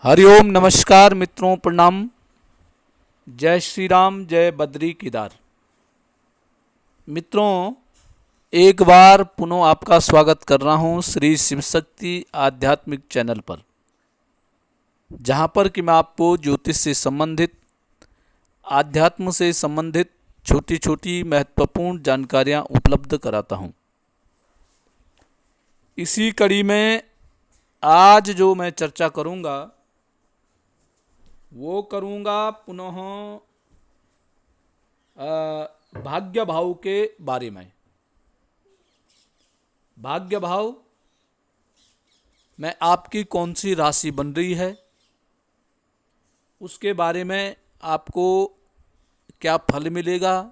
हरिओम नमस्कार मित्रों, प्रणाम। जय श्री राम, जय बद्री केदार। मित्रों, एक बार पुनः आपका स्वागत कर रहा हूं श्री शिव शक्ति आध्यात्मिक चैनल पर, जहां पर कि मैं आपको ज्योतिष से संबंधित, आध्यात्म से संबंधित छोटी छोटी महत्वपूर्ण जानकारियां उपलब्ध कराता हूं। इसी कड़ी में आज जो मैं चर्चा करूंगा वो करूंगा पुनः भाग्य भाव के बारे में। भाग्य भाव में आपकी कौन सी राशि बन रही है, उसके बारे में आपको क्या फल मिलेगा,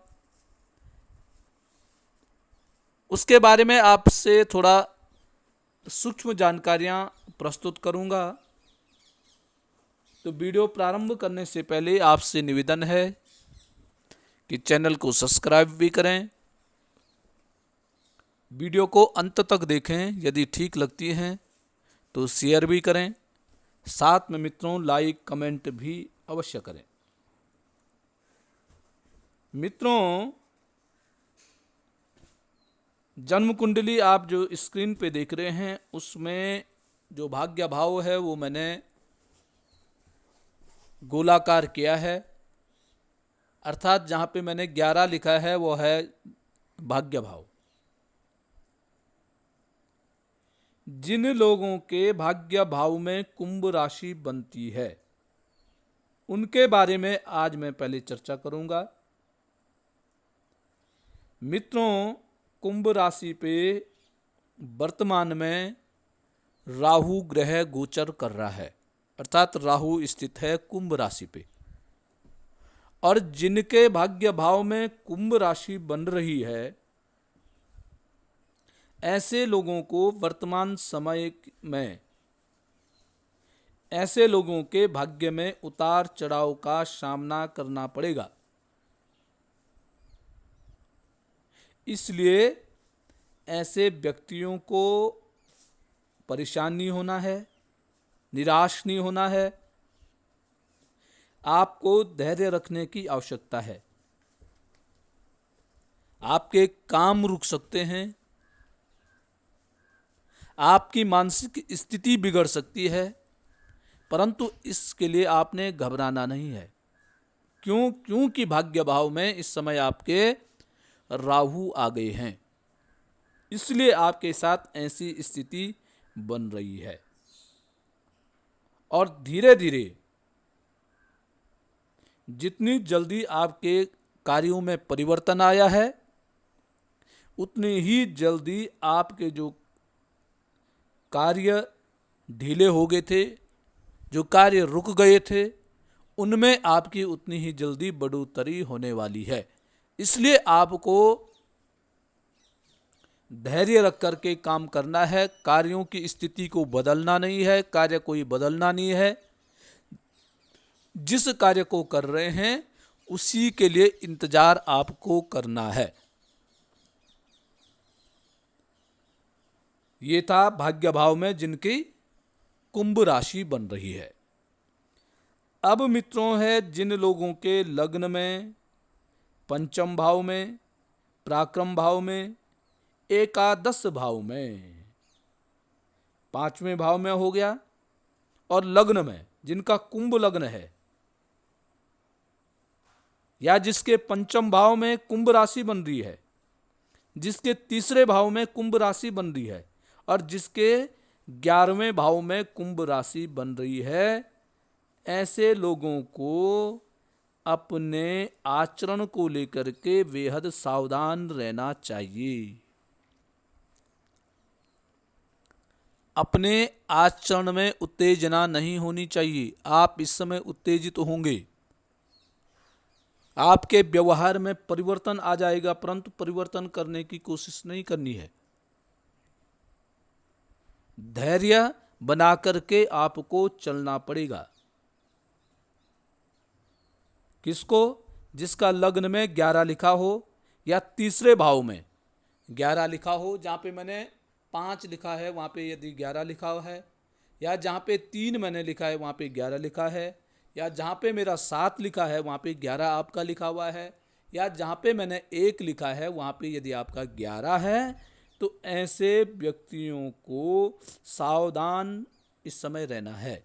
उसके बारे में आपसे थोड़ा सूक्ष्म जानकारियां प्रस्तुत करूंगा। तो वीडियो प्रारंभ करने से पहले आपसे निवेदन है कि चैनल को सब्सक्राइब भी करें, वीडियो को अंत तक देखें, यदि ठीक लगती हैं तो शेयर भी करें, साथ में मित्रों लाइक कमेंट भी अवश्य करें। मित्रों, जन्म कुंडली आप जो स्क्रीन पे देख रहे हैं उसमें जो भाग्य भाव है वो मैंने गोलाकार किया है, अर्थात जहाँ पे मैंने 11 लिखा है वो है भाग्य भाव। जिन लोगों के भाग्य भाव में कुंभ राशि बनती है उनके बारे में आज मैं पहले चर्चा करूंगा। मित्रों, कुंभ राशि पे वर्तमान में राहु ग्रह गोचर कर रहा है, अर्थात राहु स्थित है कुंभ राशि पे। और जिनके भाग्य भाव में कुंभ राशि बन रही है ऐसे लोगों को वर्तमान समय में ऐसे लोगों के भाग्य में उतार चढ़ाव का सामना करना पड़ेगा। इसलिए ऐसे व्यक्तियों को परेशान नहीं होना है, निराश नहीं होना है, आपको धैर्य रखने की आवश्यकता है। आपके काम रुक सकते हैं, आपकी मानसिक स्थिति बिगड़ सकती है, परंतु इसके लिए आपने घबराना नहीं है। क्योंकि भाग्य भाव में इस समय आपके राहु आ गए हैं, इसलिए आपके साथ ऐसी स्थिति बन रही है। और धीरे धीरे जितनी जल्दी आपके कार्यों में परिवर्तन आया है उतनी ही जल्दी आपके जो कार्य ढीले हो गए थे, जो कार्य रुक गए थे, उनमें आपकी उतनी ही जल्दी बढ़ोतरी होने वाली है। इसलिए आपको धैर्य रख कर के काम करना है। कार्यों की स्थिति को बदलना नहीं है, कार्य कोई बदलना नहीं है। जिस कार्य को कर रहे हैं उसी के लिए इंतजार आपको करना है। ये था भाग्य भाव में जिनकी कुंभ राशि बन रही है। अब मित्रों है जिन लोगों के लग्न में पंचम भाव में, पराक्रम भाव में, एकादश भाव में, पांचवें भाव में हो गया, और लग्न में जिनका कुंभ लग्न है या जिसके पंचम भाव में कुंभ राशि बन रही है, जिसके तीसरे भाव में कुंभ राशि बन रही है और जिसके 11वें भाव में कुंभ राशि बन रही है, ऐसे लोगों को अपने आचरण को लेकर के बेहद सावधान रहना चाहिए। अपने आचरण में उत्तेजना नहीं होनी चाहिए। आप इस समय उत्तेजित होंगे, आपके व्यवहार में परिवर्तन आ जाएगा, परंतु परिवर्तन करने की कोशिश नहीं करनी है। धैर्य बना करके आपको चलना पड़ेगा। किसको? जिसका लग्न में 11 लिखा हो या तीसरे भाव में 11 लिखा हो, जहां पे मैंने 5 लिखा है वहां पे यदि 11 लिखा है, या जहाँ पे 3 मैंने लिखा है वहाँ पे 11 लिखा है, या जहाँ पे मेरा 7 लिखा है वहाँ पे 11 आपका लिखा हुआ है, या जहाँ पे मैंने 1 लिखा है वहाँ पे यदि आपका 11 है, तो ऐसे व्यक्तियों को सावधान इस समय रहना है,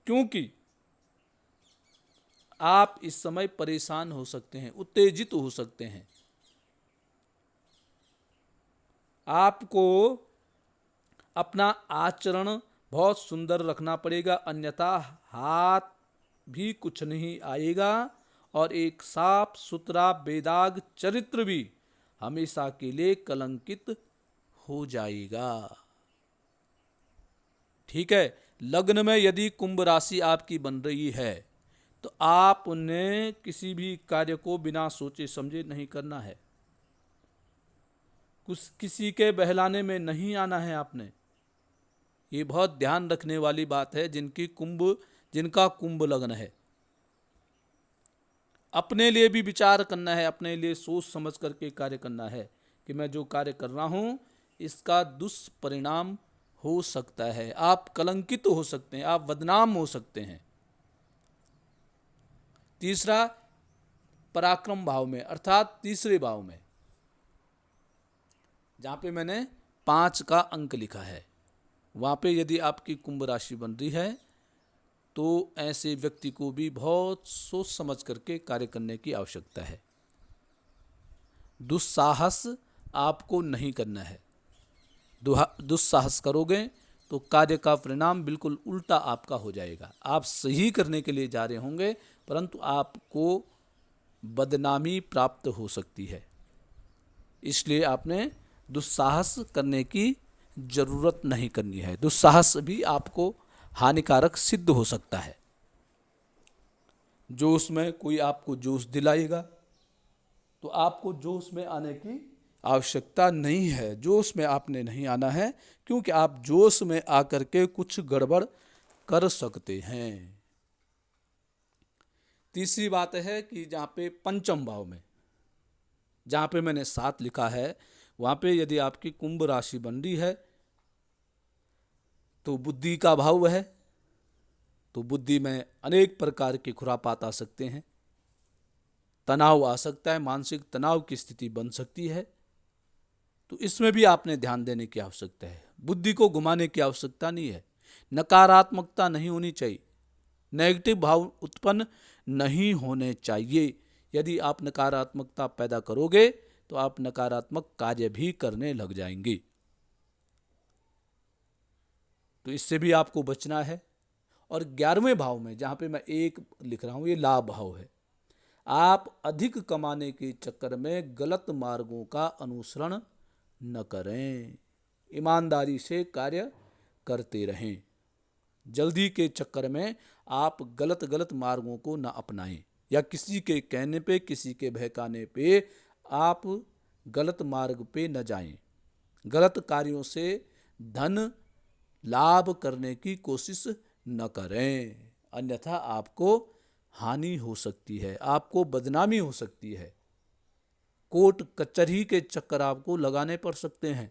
क्योंकि आप इस समय परेशान हो सकते हैं, उत्तेजित हो सकते हैं। आपको अपना आचरण बहुत सुंदर रखना पड़ेगा, अन्यथा हाथ भी कुछ नहीं आएगा और एक साफ सुथरा बेदाग चरित्र भी हमेशा के लिए कलंकित हो जाएगा। ठीक है। लग्न में यदि कुंभ राशि आपकी बन रही है तो आप उन्हें किसी भी कार्य को बिना सोचे समझे नहीं करना है, कुछ किसी के बहलाने में नहीं आना है आपने। ये बहुत ध्यान रखने वाली बात है जिनका कुंभ लग्न है। अपने लिए भी विचार करना है, अपने लिए सोच समझ करके कार्य करना है कि मैं जो कार्य कर रहा हूँ इसका दुष्परिणाम हो सकता है, आप कलंकित हो सकते हैं, आप बदनाम हो सकते हैं। तीसरा, पराक्रम भाव में अर्थात तीसरे भाव में, जहाँ पे मैंने 5 का अंक लिखा है, वहाँ पे यदि आपकी कुंभ राशि बन रही है तो ऐसे व्यक्ति को भी बहुत सोच समझ करके कार्य करने की आवश्यकता है। दुस्साहस आपको नहीं करना है। दुस्साहस करोगे तो कार्य का परिणाम बिल्कुल उल्टा आपका हो जाएगा। आप सही करने के लिए जा रहे होंगे परंतु आपको बदनामी प्राप्त हो सकती है, इसलिए आपने दुस्साहस करने की जरूरत नहीं करनी है। दुस्साहस भी आपको हानिकारक सिद्ध हो सकता है। जोश में कोई आपको जोश दिलाएगा तो आपको जोश में आने की आवश्यकता नहीं है, जोश में आपने नहीं आना है, क्योंकि आप जोश में आकर के कुछ गड़बड़ कर सकते हैं। तीसरी बात है कि जहाँ पे पंचम भाव में, जहाँ पे मैंने 7 लिखा है, वहाँ पे यदि आपकी कुंभ राशि बन रही है तो बुद्धि का भाव है, तो बुद्धि में अनेक प्रकार के खुरापात आ सकते हैं, तनाव आ सकता है, मानसिक तनाव की स्थिति बन सकती है। तो इसमें भी आपने ध्यान देने की आवश्यकता है। बुद्धि को घुमाने की आवश्यकता नहीं है, नकारात्मकता नहीं होनी चाहिए, नेगेटिव भाव उत्पन्न नहीं होने चाहिए। यदि आप नकारात्मकता पैदा करोगे तो आप नकारात्मक कार्य भी करने लग जाएंगे, तो इससे भी आपको बचना है। और 11वें भाव में जहाँ पे मैं 1 लिख रहा हूँ, ये लाभ भाव है। आप अधिक कमाने के चक्कर में गलत मार्गों का अनुसरण न करें, ईमानदारी से कार्य करते रहें। जल्दी के चक्कर में आप गलत मार्गों को न अपनाएं, या किसी के कहने पे, किसी के बहकाने पे आप गलत मार्ग पे न जाएं। गलत कार्यों से धन लाभ करने की कोशिश न करें, अन्यथा आपको हानि हो सकती है, आपको बदनामी हो सकती है, कोर्ट कचहरी के चक्कर आपको लगाने पड़ सकते हैं।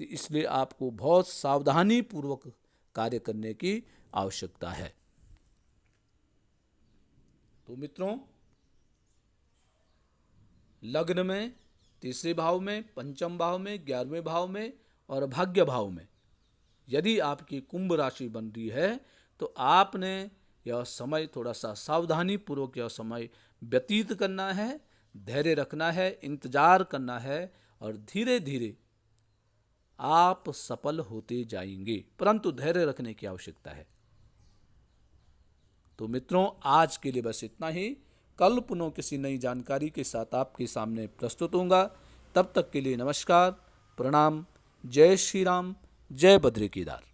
तो इसलिए आपको बहुत सावधानी पूर्वक कार्य करने की आवश्यकता है। तो मित्रों, लग्न में, तीसरे भाव में, पंचम भाव में, 11वें भाव में और भाग्य भाव में यदि आपकी कुंभ राशि बन रही है तो आपने यह समय थोड़ा सा सावधानी पूर्वक यह समय व्यतीत करना है, धैर्य रखना है, इंतजार करना है और धीरे धीरे आप सफल होते जाएंगे, परंतु धैर्य रखने की आवश्यकता है। तो मित्रों, आज के लिए बस इतना ही। कल पुनः किसी नई जानकारी के साथ आपके सामने प्रस्तुत होऊंगा। तब तक के लिए नमस्कार, प्रणाम, जय श्री राम, जय बद्री केदार।